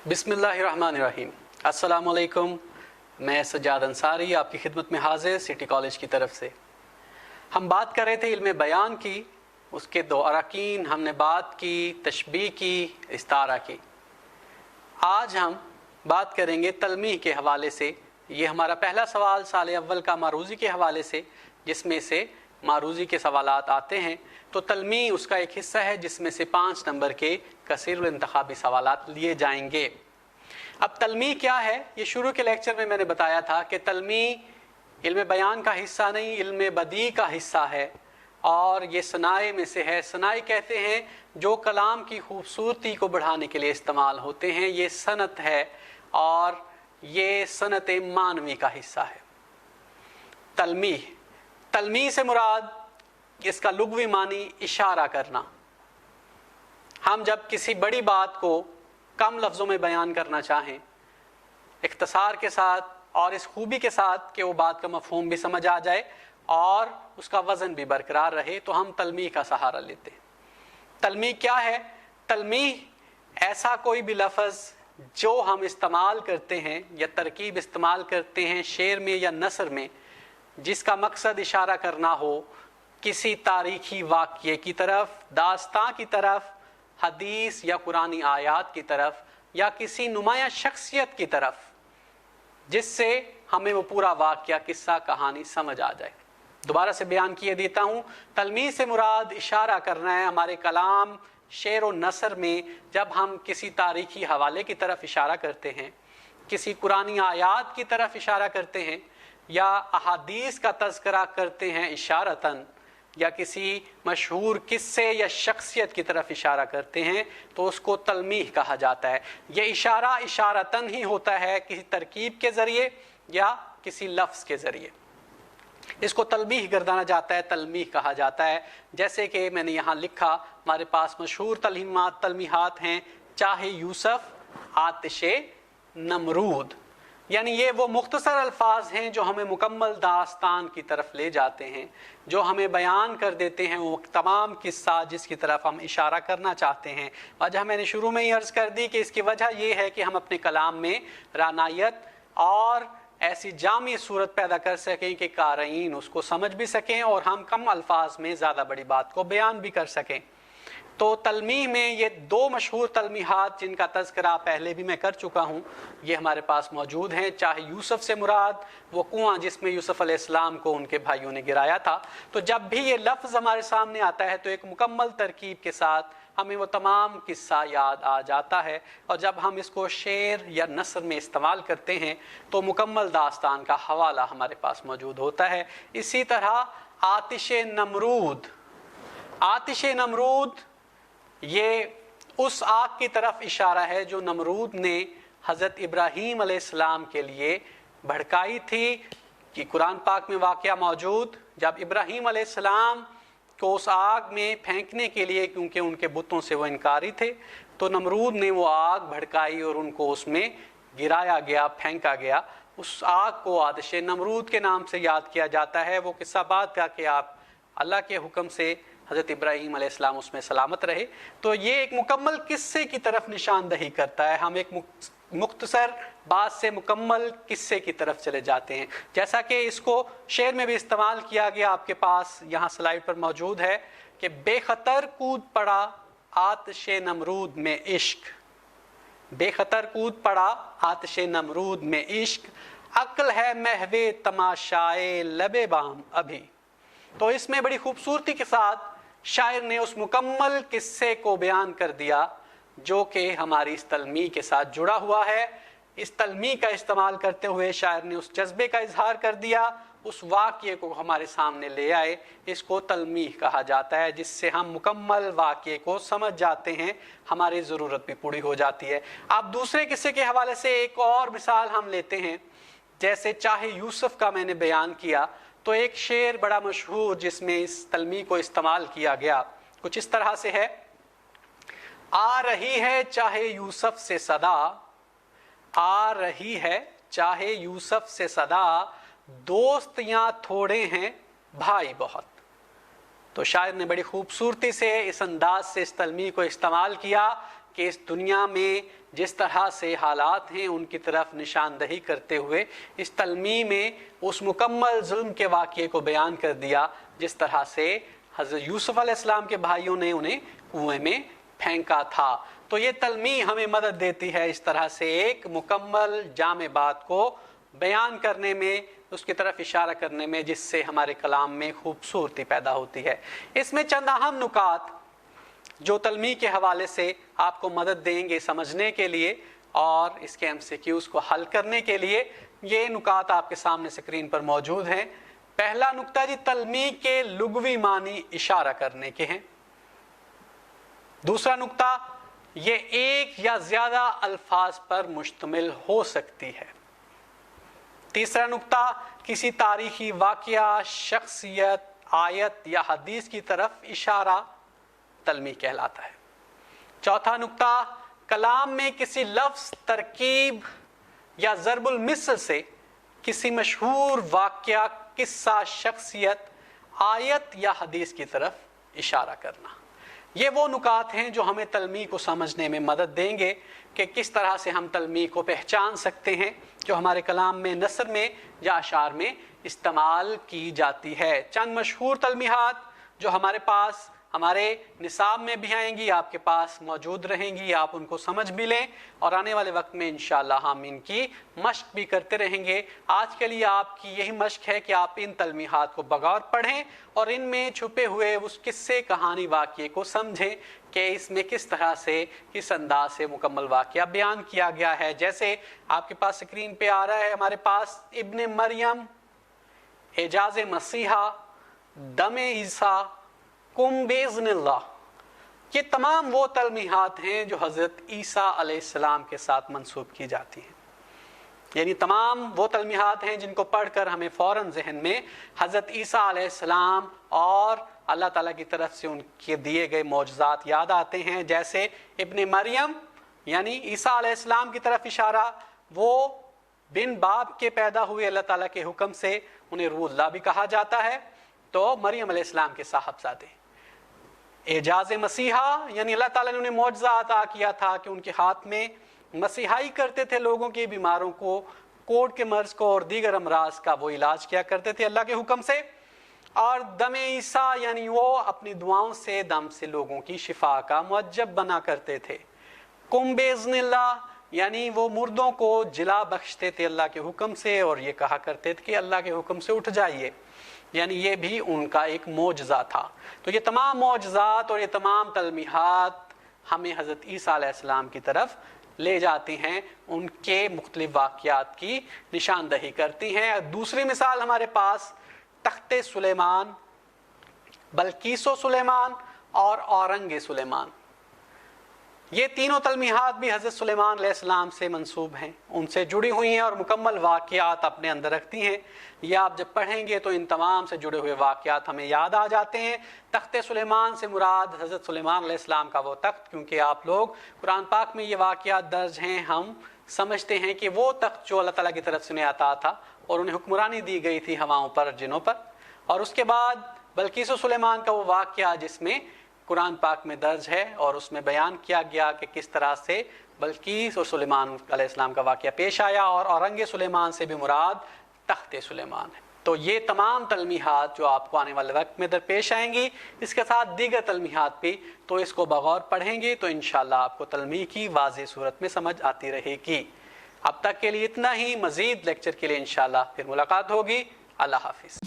बिस्मिल्लाहिर्रहमानिर्रहीम। अस्सलाम वालेकुम। मैं सज्जाद अंसारी आपकी खिदमत में हाजिर सिटी कॉलेज की तरफ से। हम बात कर रहे थे इल्म बयान की, उसके दो अरकान हमने बात की, तशबीह की, इस्तारा की। आज हम बात करेंगे तलमीह के हवाले से। ये हमारा पहला सवाल साल अव्वल का मारूज़ी के हवाले से, जिसमें से मारूज़ी के सवालात आते हैं। तो तलमीह उसका एक हिस्सा है जिसमें से 5 नंबर के कसीरुल इंतखाबी सवालात लिए जाएंगे। अब तलमीह क्या है, ये शुरू के लेक्चर में मैंने बताया था कि तलमीह इल्म बयान का हिस्सा नहीं, इल्म बदी का हिस्सा है और ये सनाए में से है। सनाए कहते हैं जो कलाम की खूबसूरती को बढ़ाने के लिए इस्तेमाल होते हैं। ये सनत है और ये सनत मानवी का हिस्सा है। तलमीह से मुराद इसका लुग़वी मानी इशारा करना। हम जब किसी बड़ी बात को कम लफ्ज़ों में बयान करना चाहें, इख्तिसार के साथ और इस खूबी के साथ कि वो बात का मफ़हूम भी समझ आ जाए और उसका वज़न भी बरकरार रहे, तो हम तलमीह का सहारा लेते हैं। तलमीह क्या है? तलमीह ऐसा कोई भी लफ्ज़ जो हम इस्तेमाल करते हैं या तरकीब इस्तेमाल करते हैं शेर में या नसर में, जिसका मकसद इशारा करना हो किसी तारीखी वाक़ये की तरफ, दास्तां की तरफ, हदीस या कुरानी आयात की तरफ, या किसी नुमाया शख्सियत की तरफ, जिससे हमें वो पूरा वाक़या, किस्सा, कहानी समझ आ जाए। दोबारा से बयान किए देता हूँ, तलमीह से मुराद इशारा करना है। हमारे कलाम शेर और नसर में जब हम किसी तारीखी हवाले की तरफ इशारा करते हैं, किसी कुरानी आयात की तरफ इशारा करते हैं, या अहादीस का तज़किरा करते हैं इशारतन, या किसी मशहूर किस्से या शख्सियत की तरफ इशारा करते हैं, तो उसको तलमीह कहा जाता है। यह इशारा इशारतन ही होता है, किसी तरकीब के ज़रिए या किसी लफ्ज़ के ज़रिए। इसको तलमीह गर्दाना जाता है, तलमीह कहा जाता है। जैसे कि मैंने यहाँ लिखा, हमारे पास मशहूर तलमीहात हैं, चाहे यूसुफ, आतिशे नमरूद। यानी ये वो मुख्तसर अल्फाज हैं जो हमें मुकम्मल दास्तान की तरफ ले जाते हैं, जो हमें बयान कर देते हैं वो तमाम किस्सा जिसकी तरफ हम इशारा करना चाहते हैं। वजह मैंने शुरू में ही अर्ज़ कर दी कि इसकी वजह ये है कि हम अपने कलाम में रानायत और ऐसी जामी सूरत पैदा कर सकें कि क़ारीन उसको समझ भी सकें और हम कम अल्फाज में ज़्यादा बड़ी बात को बयान भी कर सकें। तो तलमीह में ये 2 मशहूर तलमीहात जिनका तज़किरा पहले भी मैं कर चुका हूँ, ये हमारे पास मौजूद हैं। चाहे यूसुफ से मुराद वो कुआं जिसमें यूसुफ अलैहिस्सलाम को उनके भाइयों ने गिराया था। तो जब भी ये लफ्ज़ हमारे सामने आता है तो एक मुकम्मल तरकीब के साथ हमें वो तमाम किस्सा याद आ जाता है, और जब हम इसको शेर या नसर में इस्तेमाल करते हैं तो मुकम्मल दास्तान का हवाला हमारे पास मौजूद होता है। इसी तरह आतिशे नमरूद ये उस आग की तरफ इशारा है जो नमरूद ने हज़रत इब्राहीम अलैहिस्सलाम के लिए भड़काई थी। कि कुरान पाक में वाक़या मौजूद, जब इब्राहीम अलैहिस्सलाम को उस आग में फेंकने के लिए, क्योंकि उनके बुतों से वो इनकारी थे, तो नमरूद ने वो आग भड़काई और उनको उसमें गिराया गया, फेंका गया। उस आग को आतिश नमरूद के नाम से याद किया जाता है। वो किस्सा बात का कि आप अल्लाह के हुक्म से हज़रत इब्राहीम अलैहिस्सलाम उसमें सलामत रहे। तो ये एक मुकम्मल किस्से की तरफ निशानदही करता है। हम एक मुख्तसर बात से मुकम्मल किस्से की तरफ चले जाते हैं। जैसा कि इसको शेर में भी इस्तेमाल किया गया, आपके पास यहाँ स्लाइड पर मौजूद है कि बेखतर कूद पड़ा आतिशे नमरूद में इश्क, बेखतर कूद पड़ा आतिशे नमरूद में इश्क, अक्ल है महवे तमाशाए लबे बाम अभी। तो इसमें बड़ी खूबसूरती के साथ शायर ने उस मुकम्मल किस्से को बयान कर दिया जो कि हमारी इस तलमीह के साथ जुड़ा हुआ है। इस तलमीह का इस्तेमाल करते हुए शायर ने उस जज्बे का इजहार कर दिया, उस वाक़ये को हमारे सामने ले आए। इसको तलमीह कहा जाता है, जिससे हम मुकम्मल वाक़ये को समझ जाते हैं, हमारी ज़रूरत भी पूरी हो जाती है। अब दूसरे किस्से के हवाले से एक और मिसाल हम लेते हैं। जैसे चाहे यूसुफ का मैंने बयान किया, तो एक शेर बड़ा मशहूर जिसमें इस तलमीह को इस्तेमाल किया गया कुछ इस तरह से है। आ रही है चाहे यूसुफ से सदा, आ रही है चाहे यूसुफ से सदा, दोस्त यहाँ थोड़े हैं भाई बहुत। तो शायर ने बड़ी खूबसूरती से इस अंदाज से इस तलमीह को इस्तेमाल किया کہ اس دنیا میں جس طرح سے حالات ہیں ان کی طرف نشاندہی کرتے ہوئے اس تلمیح میں اس مکمل ظلم کے واقعے کو بیان کر دیا جس طرح سے حضرت یوسف علیہ السلام کے بھائیوں نے انہیں کنویں میں پھینکا تھا۔ تو یہ تلمیح ہمیں مدد دیتی ہے اس طرح سے ایک مکمل جامع بات کو بیان کرنے میں، اس کی طرف اشارہ کرنے میں، جس سے ہمارے کلام میں خوبصورتی پیدا ہوتی ہے۔ اس میں چند اہم نکات جو تلمیح کے حوالے سے آپ کو مدد دیں گے سمجھنے کے لیے اور اس کے MCQs کو حل کرنے کے لیے، یہ نکات آپ کے سامنے اسکرین پر موجود ہیں۔ پہلا نکتہ جی، تلمیح کے لغوی معنی اشارہ کرنے کے ہیں۔ دوسرا نکتہ، یہ ایک یا زیادہ الفاظ پر مشتمل ہو سکتی ہے۔ تیسرا نکتہ، کسی تاریخی واقعہ، شخصیت، آیت یا حدیث کی طرف اشارہ تلمیح کہلاتا ہے۔ چوتھا نکتہ، کلام میں کسی لفظ، ترکیب یا ضرب المثل سے کسی مشہور واقعہ، قصہ، شخصیت، آیت یا حدیث کی طرف اشارہ کرنا۔ یہ وہ نکات ہیں جو ہمیں تلمیح کو سمجھنے میں مدد دیں گے کہ کس طرح سے ہم تلمیح کو پہچان سکتے ہیں جو ہمارے کلام میں، نثر میں یا اشعار میں استعمال کی جاتی ہے۔ چند مشہور تلمیحات جو ہمارے پاس ہمارے نصاب میں بھی آئیں گی، آپ کے پاس موجود رہیں گی، آپ ان کو سمجھ بھی لیں اور آنے والے وقت میں انشاءاللہ ہم ان کی مشق بھی کرتے رہیں گے۔ آج کے لیے آپ کی یہی مشق ہے کہ آپ ان تلمیحات کو بغور پڑھیں اور ان میں چھپے ہوئے اس قصے، کہانی، واقعے کو سمجھیں کہ اس میں کس طرح سے، کس انداز سے مکمل واقعہ بیان کیا گیا ہے۔ جیسے آپ کے پاس اسکرین پہ آ رہا ہے، ہمارے پاس ابن مریم، اعجاز مسیحا، دم عیسیٰ، کم باذن اللہ، یہ تمام وہ تلمیحات ہیں جو حضرت عیسیٰ علیہ السلام کے ساتھ منسوب کی جاتی ہیں۔ یعنی تمام وہ تلمیحات ہیں جن کو پڑھ کر ہمیں فوراً ذہن میں حضرت عیسیٰ علیہ السلام اور اللہ تعالیٰ کی طرف سے ان کے دیے گئے معجزات یاد آتے ہیں۔ جیسے ابن مریم یعنی عیسیٰ علیہ السلام کی طرف اشارہ، وہ بن باپ کے پیدا ہوئے اللہ تعالیٰ کے حکم سے، انہیں روح اللہ بھی کہا جاتا ہے، تو مریم علیہ السلام کے صاحبزادے۔ اعجاز مسیحا یعنی اللہ تعالیٰ نے انہیں معجزہ عطا کیا تھا کہ ان کے ہاتھ میں مسیحائی کرتے تھے، لوگوں کی بیماروں کو، کوڑ کے مرض کو اور دیگر امراض کا وہ علاج کیا کرتے تھے اللہ کے حکم سے۔ اور دم عیسیٰ یعنی وہ اپنی دعاؤں سے، دم سے لوگوں کی شفا کا موجب بنا کرتے تھے۔ قم باذن اللہ یعنی وہ مردوں کو جلا بخشتے تھے اللہ کے حکم سے اور یہ کہا کرتے تھے کہ اللہ کے حکم سے اٹھ جائیے، یعنی یہ بھی ان کا ایک معجزہ تھا۔ تو یہ تمام معجزات اور یہ تمام تلمیحات ہمیں حضرت عیسیٰ علیہ السلام کی طرف لے جاتی ہیں، ان کے مختلف واقعات کی نشاندہی کرتی ہیں۔ دوسری مثال ہمارے پاس تخت سلیمان، بلقیس و سلیمان اور اورنگ سلیمان، یہ تینوں تلمیحات بھی حضرت سلیمان علیہ السلام سے منسوب ہیں، ان سے جڑی ہوئی ہیں اور مکمل واقعات اپنے اندر رکھتی ہیں۔ یہ آپ جب پڑھیں گے تو ان تمام سے جڑے ہوئے واقعات ہمیں یاد آ جاتے ہیں۔ تخت سلیمان سے مراد حضرت سلیمان علیہ السلام کا وہ تخت، کیونکہ آپ لوگ قرآن پاک میں یہ واقعات درج ہیں، ہم سمجھتے ہیں کہ وہ تخت جو اللہ تعالیٰ کی طرف سے انہیں عطا تھا اور انہیں حکمرانی دی گئی تھی ہواؤں پر، جنوں پر، اور اس کے بعد بلقیس و سلیمان کا وہ واقعہ جس میں قرآن پاک میں درج ہے اور اس میں بیان کیا گیا کہ کس طرح سے بلقیس اور سلیمان علیہ السلام کا واقعہ پیش آیا، اور اورنگ سلیمان سے بھی مراد تخت سلیمان ہے۔ تو یہ تمام تلمیحات جو آپ کو آنے والے وقت میں درپیش آئیں گی، اس کے ساتھ دیگر تلمیحات بھی، تو اس کو بغور پڑھیں گے تو انشاءاللہ آپ کو تلمیح کی واضح صورت میں سمجھ آتی رہے گی۔ اب تک کے لیے اتنا ہی، مزید لیکچر کے لیے انشاءاللہ پھر ملاقات ہوگی۔ اللہ حافظ۔